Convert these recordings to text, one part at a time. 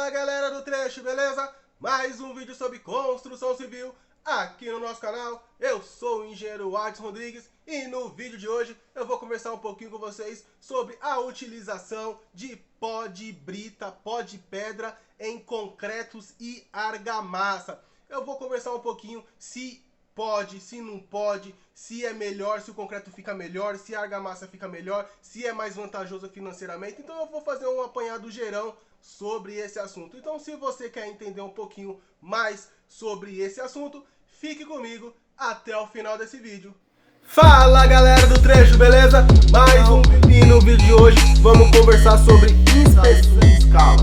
Fala galera do trecho, beleza? Mais um vídeo sobre construção civil aqui no nosso canal. Eu sou o engenheiro Adson Rodrigues e no vídeo de hoje eu vou conversar um pouquinho com vocês sobre a utilização de pó de brita, pó de pedra em concretos e argamassa. Eu vou conversar um pouquinho se pode, se não pode, se é melhor, se o concreto fica melhor, se a argamassa fica melhor, se é mais vantajoso financeiramente. Então eu vou fazer um apanhado geral sobre esse assunto. Então se você quer entender um pouquinho mais sobre esse assunto, fique comigo até o final desse vídeo. Fala galera do trecho, beleza? Mais um vídeo e no vídeo de hoje vamos conversar sobre inspeção em escala.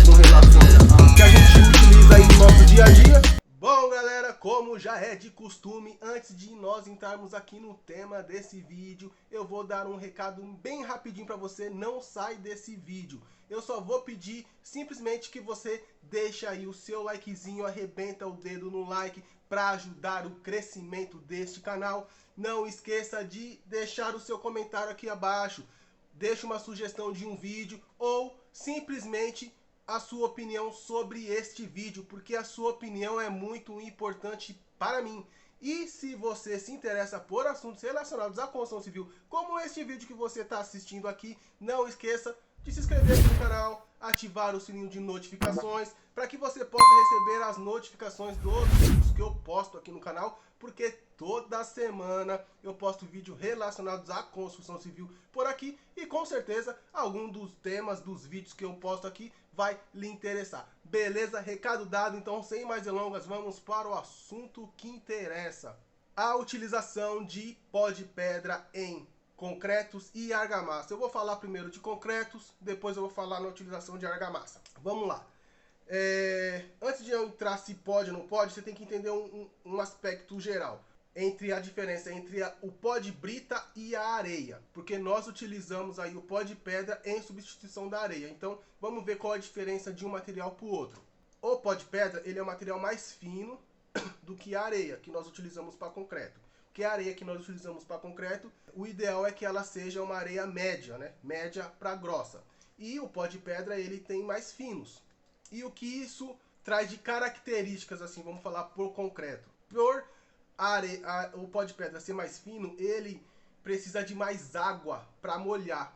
Com relação ao que a gente utiliza aí no nosso dia a dia. Bom galera, como já é de costume, antes de nós entrarmos aqui no tema desse vídeo, eu vou dar um recado bem rapidinho para você, não sai desse vídeo. Eu só vou pedir simplesmente que você deixe aí o seu likezinho, arrebenta o dedo no like para ajudar o crescimento deste canal. Não esqueça de deixar o seu comentário aqui abaixo, deixe uma sugestão de um vídeo ou simplesmente a sua opinião sobre este vídeo, porque a sua opinião é muito importante para mim. E se você se interessa por assuntos relacionados à construção civil, como este vídeo que você está assistindo aqui, não esqueça de se inscrever aqui no canal, ativar o sininho de notificações, para que você possa receber as notificações dos vídeos que eu posto aqui no canal, porque toda semana eu posto vídeos relacionados à construção civil por aqui e com certeza algum dos temas dos vídeos que eu posto aqui vai lhe interessar. Beleza? Recado dado, então sem mais delongas, vamos para o assunto que interessa. A utilização de pó de pedra em concretos e argamassa. Eu vou falar primeiro de concretos, depois eu vou falar na utilização de argamassa. Vamos lá. Antes de eu entrar se pode ou não pode, você tem que entender um aspecto geral entre a diferença entre o pó de brita e a areia, porque nós utilizamos aí o pó de pedra em substituição da areia. Então vamos ver qual a diferença de um material para o outro. O pó de pedra ele é um material mais fino do que a areia que nós utilizamos para concreto. Porque a areia que nós utilizamos para concreto, o ideal é que ela seja uma areia média, né? Média para grossa. E o pó de pedra ele tem mais finos. E o que isso traz de características, assim, vamos falar por concreto. Por o pó de pedra ser mais fino, ele precisa de mais água para molhar.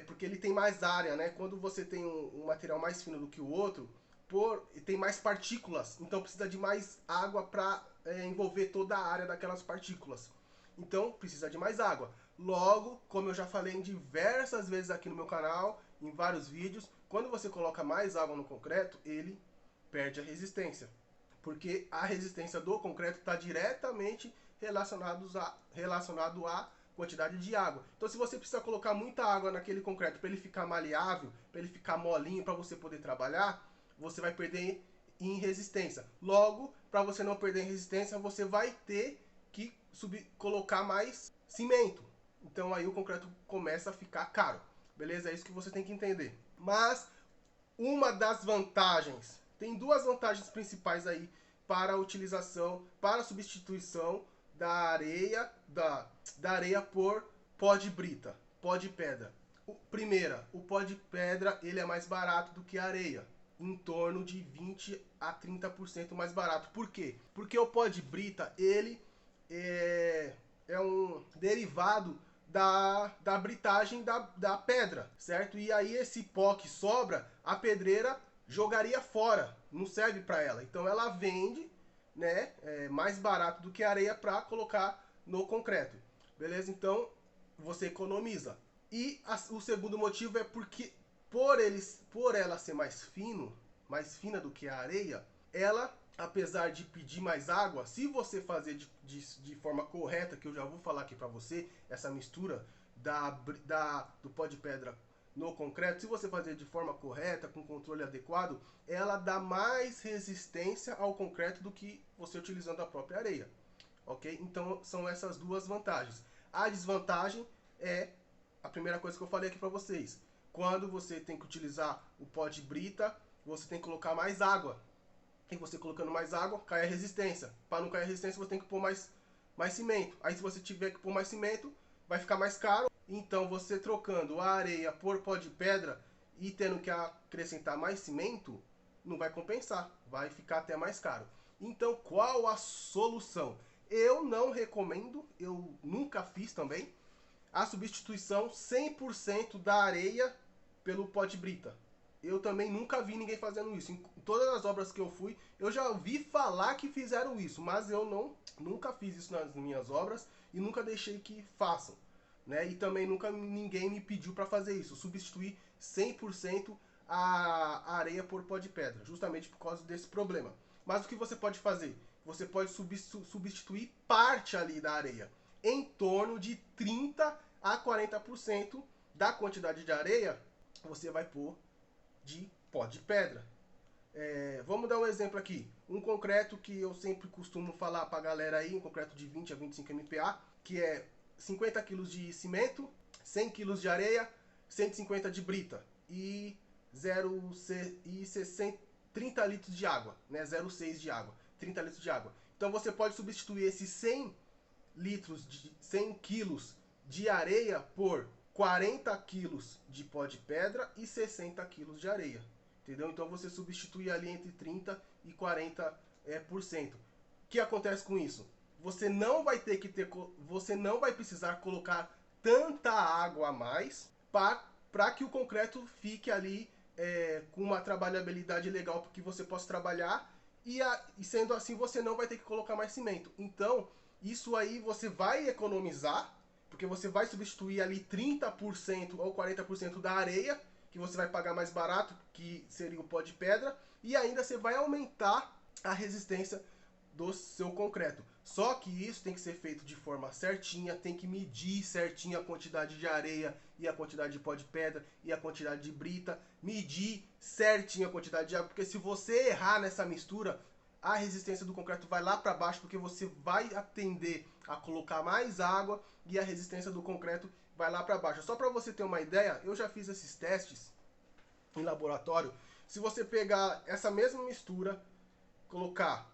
Porque ele tem mais área, né? Quando você tem um material mais fino do que o outro, tem mais partículas, então precisa de mais água para envolver toda a área daquelas partículas. Então precisa de mais água. Logo, como eu já falei em diversas vezes aqui no meu canal, em vários vídeos, quando você coloca mais água no concreto, ele perde a resistência. Porque a resistência do concreto está diretamente relacionado à quantidade de água. Então se você precisa colocar muita água naquele concreto para ele ficar maleável, para ele ficar molinho, para você poder trabalhar, você vai perder em resistência. Logo, para você não perder em resistência, você vai ter que colocar mais cimento. Então aí o concreto começa a ficar caro. Beleza? É isso que você tem que entender. Mas uma das vantagens, tem duas vantagens principais aí para a utilização, para a substituição da areia, da areia por pó de brita, pó de pedra. Primeira, o pó de pedra ele é mais barato do que a areia, em torno de 20 a 30% mais barato. Por quê? Porque o pó de brita ele é um derivado da britagem da pedra, certo? E aí esse pó que sobra, a pedreira jogaria fora, não serve para ela. Então ela vende, né, mais barato do que a areia para colocar no concreto. Beleza? Então você economiza. E o segundo motivo é porque por ela ser mais fina do que a areia, ela, apesar de pedir mais água, se você fazer de forma correta, que eu já vou falar aqui para você, essa mistura do pó de pedra no concreto, se você fazer de forma correta, com controle adequado, ela dá mais resistência ao concreto do que você utilizando a própria areia. Ok? Então são essas duas vantagens. A desvantagem é a primeira coisa que eu falei aqui para vocês. Quando você tem que utilizar o pó de brita, você tem que colocar mais água. E você colocando mais água, cai a resistência. Para não cair a resistência, você tem que pôr mais cimento. Aí se você tiver que pôr mais cimento, vai ficar mais caro. Então você trocando a areia por pó de pedra, e tendo que acrescentar mais cimento, não vai compensar, vai ficar até mais caro. Então, qual a solução? Eu não recomendo, eu nunca fiz também, a substituição 100% da areia pelo pó de brita. Eu também nunca vi ninguém fazendo isso. Em todas as obras que eu fui, eu já ouvi falar que fizeram isso, mas eu nunca fiz isso nas minhas obras e nunca deixei que façam. Né? E também nunca ninguém me pediu para fazer isso, substituir 100% a areia por pó de pedra, justamente por causa desse problema. Mas o que você pode fazer? Você pode substituir parte ali da areia, em torno de 30 a 40% da quantidade de areia você vai pôr de pó de pedra. Vamos dar um exemplo aqui. Um concreto que eu sempre costumo falar pra galera aí, um concreto de 20 a 25 MPa, que é 50 kg de cimento, 100 kg de areia, 150 de brita e 30 litros de água, né? 0,6 de água, 30 litros de água. Então você pode substituir esses 100 quilos de areia por 40 quilos de pó de pedra e 60 quilos de areia. Entendeu? Então você substitui ali entre 30 e 40%. O que acontece com isso? Você não vai precisar colocar tanta água a mais para que o concreto fique ali com uma trabalhabilidade legal para que você possa trabalhar e sendo assim você não vai ter que colocar mais cimento. Então isso aí você vai economizar, porque você vai substituir ali 30% ou 40% da areia, que você vai pagar mais barato, que seria o pó de pedra, e ainda você vai aumentar a resistência do seu concreto. Só que isso tem que ser feito de forma certinha, tem que medir certinho a quantidade de areia e a quantidade de pó de pedra e a quantidade de brita, medir certinho a quantidade de água, porque se você errar nessa mistura, a resistência do concreto vai lá para baixo, porque você vai atender a colocar mais água e a resistência do concreto vai lá para baixo. Só para você ter uma ideia, eu já fiz esses testes em laboratório. Se você pegar essa mesma mistura, colocar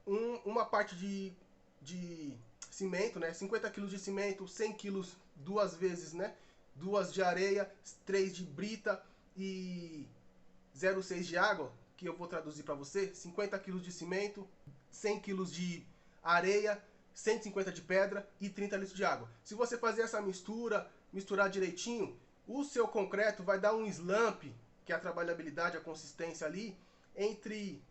uma parte de cimento, né? 50 kg de cimento, 100 kg duas vezes, né? 2 de areia, 3 de brita e 0,6 de água, que eu vou traduzir para você, 50 kg de cimento, 100 kg de areia, 150 de pedra e 30 litros de água. Se você fazer essa mistura, misturar direitinho, o seu concreto vai dar um slump, que é a trabalhabilidade, a consistência ali, entre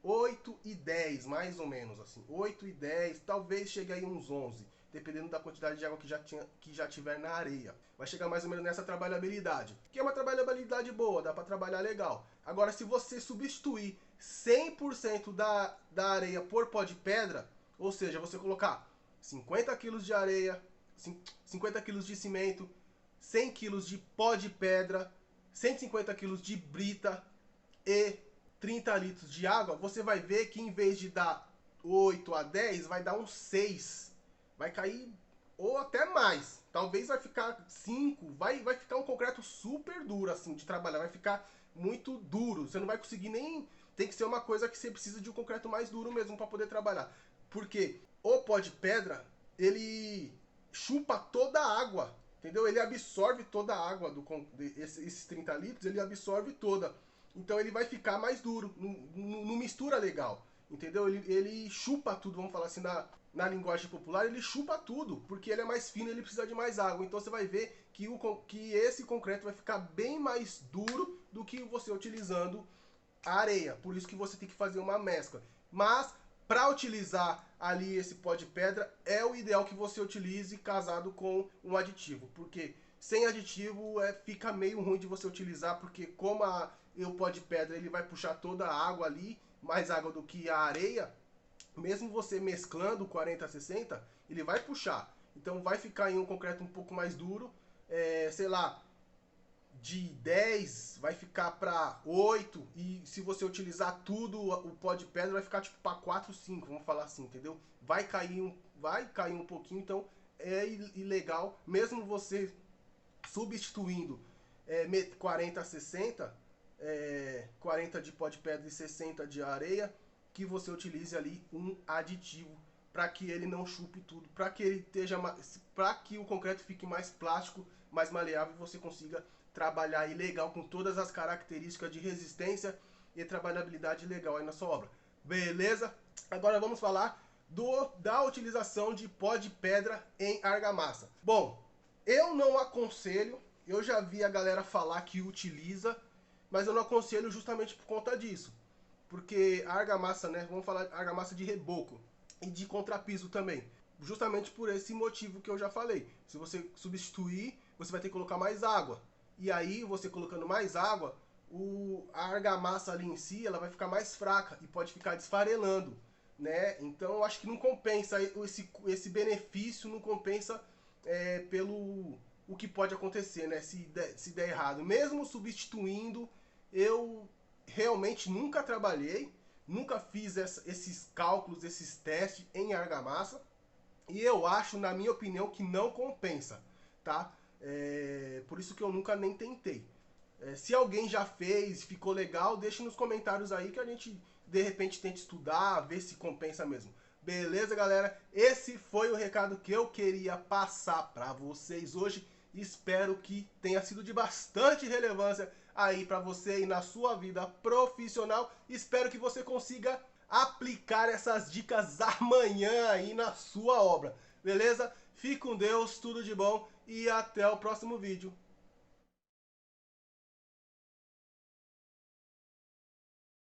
8 e 10, mais ou menos assim. 8 e 10, talvez chegue aí uns 11, dependendo da quantidade de água que já tiver na areia. Vai chegar mais ou menos nessa trabalhabilidade, que é uma trabalhabilidade boa, dá para trabalhar legal. Agora, se você substituir 100% da areia por pó de pedra, ou seja, você colocar 50 kg de areia, 50 kg de cimento, 100 kg de pó de pedra, 150 kg de brita e 30 litros de água, você vai ver que em vez de dar 8 a 10, vai dar uns 6. Vai cair, ou até mais. Talvez vai ficar 5. Vai ficar um concreto super duro, assim, de trabalhar. Vai ficar muito duro. Você não vai conseguir nem... Tem que ser uma coisa que você precisa de um concreto mais duro mesmo para poder trabalhar. Porque o pó de pedra, ele chupa toda a água. Entendeu? Ele absorve toda a água esses 30 litros, ele absorve toda. Então ele vai ficar mais duro, não mistura legal, entendeu? Ele chupa tudo, vamos falar assim, na linguagem popular, ele chupa tudo, porque ele é mais fino, ele precisa de mais água. Então você vai ver que esse concreto vai ficar bem mais duro do que você utilizando a areia. Por isso que você tem que fazer uma mescla. Mas para utilizar ali esse pó de pedra, é o ideal que você utilize casado com um aditivo, porque sem aditivo fica meio ruim de você utilizar, porque como o pó de pedra ele vai puxar toda a água ali, mais água do que a areia, mesmo você mesclando 40 a 60, ele vai puxar. Então vai ficar em um concreto um pouco mais duro, sei lá, de 10 vai ficar para 8, e se você utilizar tudo, o pó de pedra vai ficar tipo para 4, 5, vamos falar assim, entendeu? Vai cair um pouquinho, então é ilegal, mesmo você substituindo 40 a 60, 40 de pó de pedra e 60 de areia, que você utilize ali um aditivo para que ele não chupe tudo, para que ele esteja, para que o concreto fique mais plástico, mais maleável e você consiga trabalhar aí legal com todas as características de resistência e trabalhabilidade legal aí na sua obra. Beleza? Agora vamos falar da utilização de pó de pedra em argamassa. Bom, eu não aconselho, eu já vi a galera falar que utiliza, mas eu não aconselho justamente por conta disso. Porque a argamassa, né, vamos falar de argamassa de reboco e de contrapiso também. Justamente por esse motivo que eu já falei. Se você substituir, você vai ter que colocar mais água. E aí, você colocando mais água, a argamassa ali em si, ela vai ficar mais fraca e pode ficar desfarelando, né? Então, eu acho que não compensa esse benefício, não compensa pelo o que pode acontecer, né? Se der errado. Mesmo substituindo, eu realmente nunca trabalhei, nunca fiz esses cálculos, esses testes em argamassa. E eu acho, na minha opinião, que não compensa, tá? Por isso que eu nunca nem tentei. Se alguém já fez, ficou legal, deixe nos comentários aí que a gente, de repente, tente estudar, ver se compensa mesmo. Beleza, galera? Esse foi o recado que eu queria passar pra vocês hoje. Espero que tenha sido de bastante relevância aí pra você e na sua vida profissional. Espero que você consiga aplicar essas dicas amanhã aí na sua obra, beleza? Fique com Deus, tudo de bom e até o próximo vídeo.